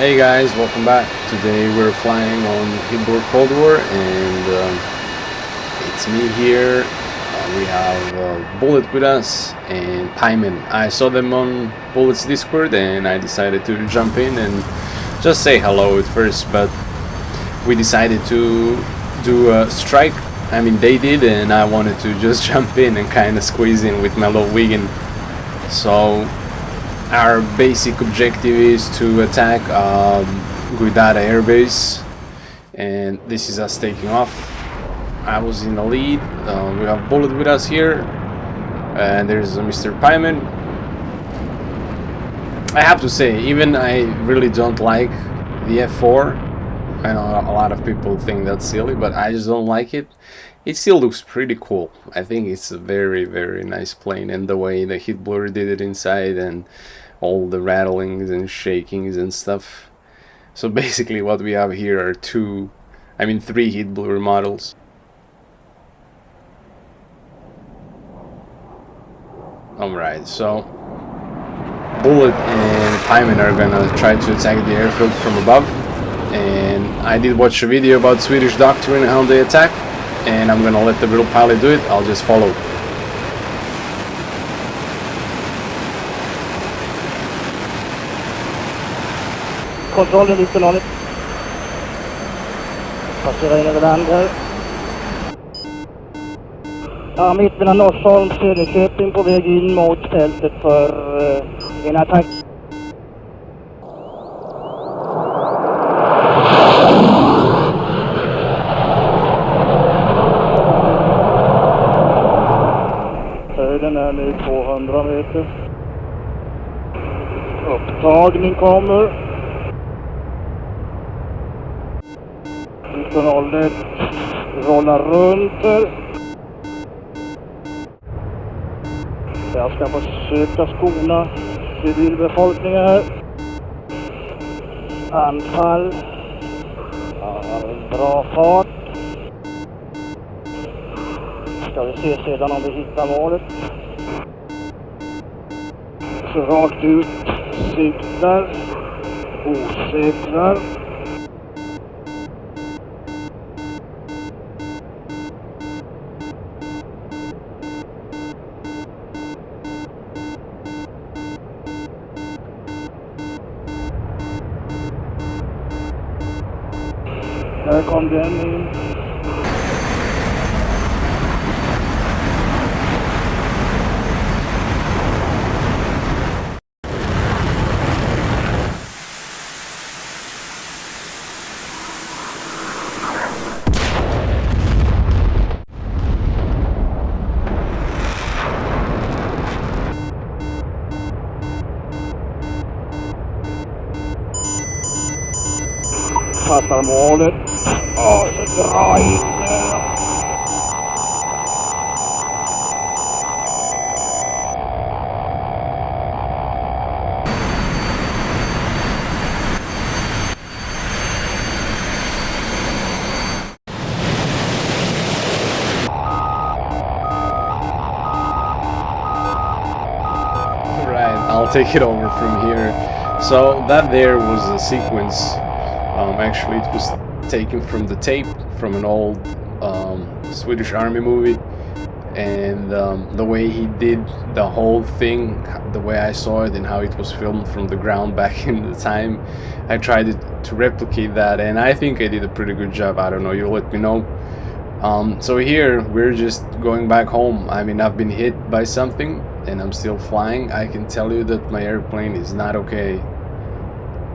Hey guys, welcome back. Today we're flying on Heatblur Cold War and it's me here. We have Bullet with us and Pyman. I saw them on Bullet's Discord and I decided to jump in and just say hello at first, but we decided to do a strike. I mean, they did, and I wanted to just jump in and kind of squeeze in with my little Viggen. So our basic objective is to attack Guidata airbase, and this is us taking off. I was in the lead. We have Bullet with us here, and there's Mr. Pyman. I have to say, even I really don't like the F4. I know a lot of people think that's silly, but I just don't like it. It still looks pretty cool. I think it's a very, very nice plane, and the way the Heatblur did it inside and all the rattlings and shakings and stuff. So basically what we have here are three Heatblur models. Alright, so Bullet and Pyman are gonna try to attack the airfield from above. And I did watch a video about Swedish Doctrine and how they attack, and I'm gonna let the real pilot do it. I'll just follow. Kontrollen lite nolligt. Passerar in över land här. Ja, mitt mellan Norsholm, Söderköping på väg in mot fältet för en attack. Höjden är nu 200 meter. Upptagning kommer. 1901 rollar runt här. Jag ska försöka skona civilbefolkningen här. Anfall. Ja, bra fart. Ska vi se sedan om vi hittar målet. Så rakt ut. Siktar. Osäkrar. Där kom den in. Fattar målet. Åh, så dra in. Alright, I'll take it over from here. So that there was a sequence. Actually, it was taken from the tape from an old Swedish army movie, and the way he did the whole thing, the way I saw it and how it was filmed from the ground back in the time, I tried to replicate that, and I think I did a pretty good job. I don't know, you'll let me know. So here we're just going back home. I mean, I've been hit by something and I'm still flying. I can tell you that my airplane is not okay.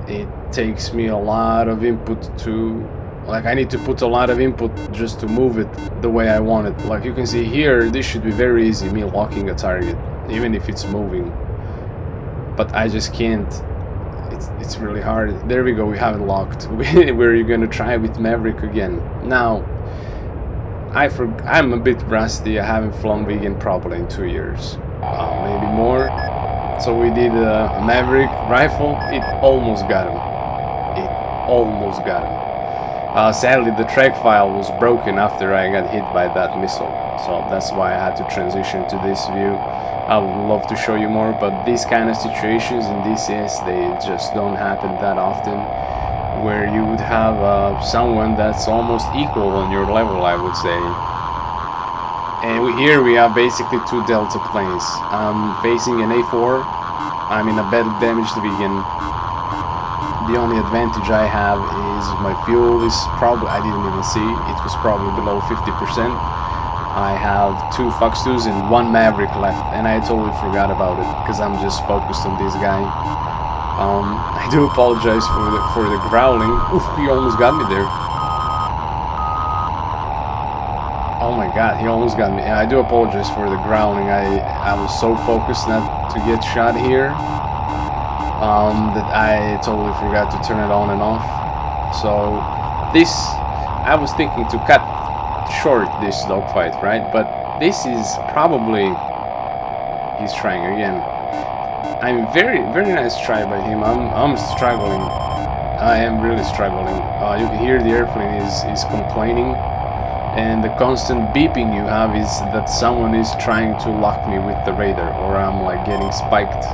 It takes me a lot of input to, like, I need to put a lot of input just to move it the way I want it. Like you can see here, this should be very easy, me locking a target, even if it's moving. But I just can't. It's really hard. There we go, we have it locked. We're gonna try with Maverick again. Now, I'm a bit rusty. I haven't flown Viggen probably in 2 years. Maybe more. So we did a Maverick rifle. It almost got him. Sadly, the track file was broken after I got hit by that missile, so that's why I had to transition to this view. I would love to show you more, but these kind of situations in DCS, they just don't happen that often, where you would have someone that's almost equal on your level, I would say. And here we have basically two Delta planes. I'm facing an A4. I'm in a badly damaged Viggen. The only advantage I have is my fuel is probably, I didn't even see, it was probably below 50%. I have 2 Fox 2s and 1 Maverick left, and I totally forgot about it because I'm just focused on this guy. I do apologize for the growling. Oof, he almost got me there. Oh my god, he almost got me. I do apologize for the growling. I was so focused not to get shot here that I totally forgot to turn it on and off. So this, I was thinking to cut short this dogfight, right? But this is probably, he's trying again. I'm very nice try by him. I'm struggling. I am really struggling. You can hear the airplane is complaining, and the constant beeping you have is that someone is trying to lock me with the radar, or I'm like getting spiked.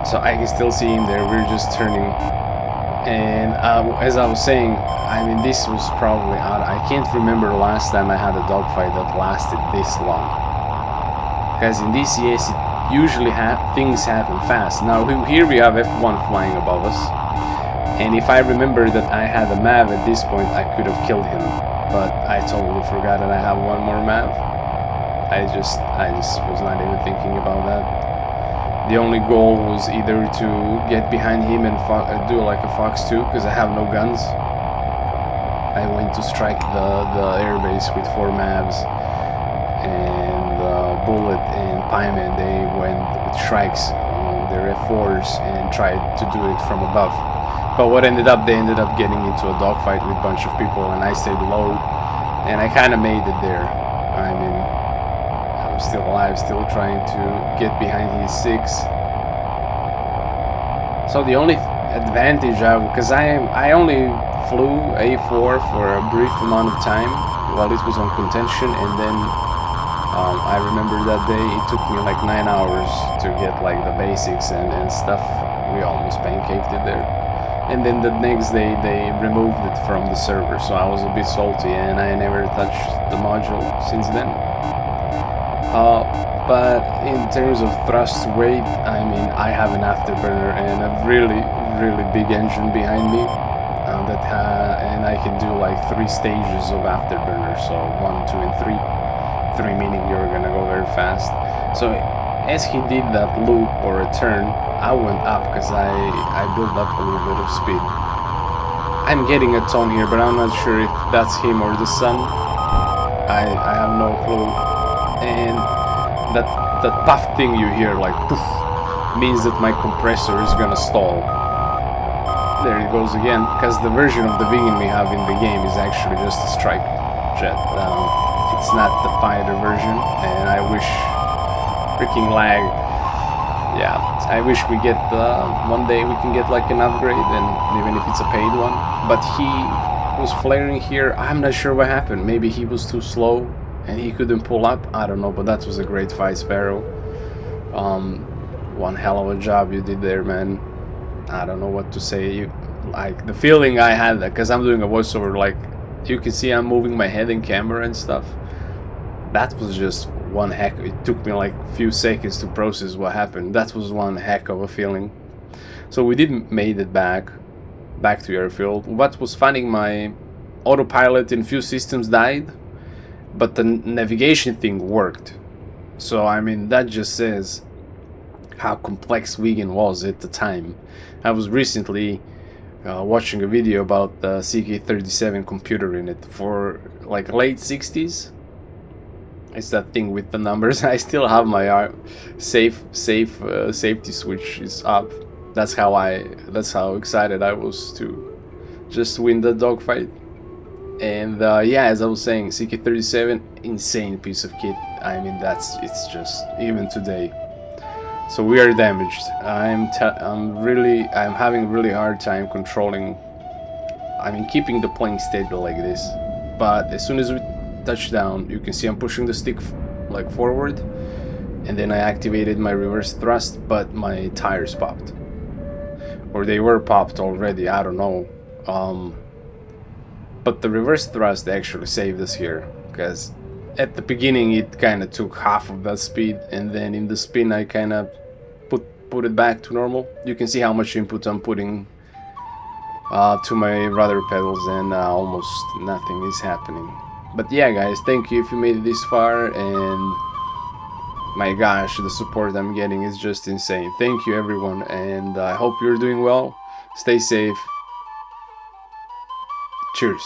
So I can still see him there. We're just turning, and as I was saying, I mean, this was probably, I can't remember the last time I had a dogfight that lasted this long. Because in DCS, usually things happen fast. Now here we have F1 flying above us, and if I remember that I had a MAV at this point, I could have killed him. But I totally forgot that I have one more MAV. I just was not even thinking about that. The only goal was either to get behind him and do like a Fox 2, because I have no guns. I went to strike the airbase with 4 MAVs, and Bullet and Pieman, they went with strikes on their F4s and tried to do it from above. But what ended up, they ended up getting into a dogfight with a bunch of people, and I stayed low, and I kind of made it there. I mean, I'm still alive, still trying to get behind his 6. So the only advantage, because I only flew A4 for a brief amount of time while it was on contention, and then I remember that day it took me like 9 hours to get like the basics and stuff. We almost pancaked it there. And then the next day they removed it from the server, so I was a bit salty, and I never touched the module since then. But in terms of thrust weight, I mean, I have an afterburner and a really big engine behind me, and I can do like 3 stages of afterburner, so 1, 2, and 3. 3 meaning you're gonna go very fast. So as he did that loop or a turn, I went up because I built up a little bit of speed. I'm getting a tone here, but I'm not sure if that's him or the sun. I have no clue. And that puff thing you hear, like poof, means that my compressor is gonna stall. There it goes again, because the version of the Viggen we have in the game is actually just a strike jet. It's not the fighter version, and I wish, freaking lag. Yeah, I wish we get one day we can get like an upgrade, and even if it's a paid one. But he was flaring here. I'm not sure what happened. Maybe he was too slow and he couldn't pull up. I don't know, but that was a great fight, Sparrow. One hell of a job you did there, man. I don't know what to say. Like the feeling I had, because I'm doing a voiceover, like you can see I'm moving my head in camera and stuff. That was just one heck. It took me like a few seconds to process what happened. That was one heck of a feeling. So we did made it back to airfield. What was funny, my autopilot and few systems died, but the navigation thing worked. So I mean, that just says how complex Viggen was at the time. I was recently watching a video about the CK37 computer in it for like late 60s. It's that thing with the numbers. I still have my safety switch is up. That's how excited I was to just win the dogfight. And yeah, as I was saying, CK37, insane piece of kit. I mean, it's just even today. So we are damaged. I'm having really hard time controlling, keeping the plane steady like this. But as soon as we touch down, you can see I'm pushing the stick like forward, and then I activated my reverse thrust, but my tires popped. Or they were popped already, I don't know. But the reverse thrust actually saved us here, because at the beginning it kind of took half of that speed, and then in the spin I kind of put it back to normal. You can see how much input I'm putting to my rudder pedals, and almost nothing is happening. But yeah, guys, thank you if you made it this far, and my gosh, the support I'm getting is just insane. Thank you, everyone, and I hope you're doing well. Stay safe. Cheers.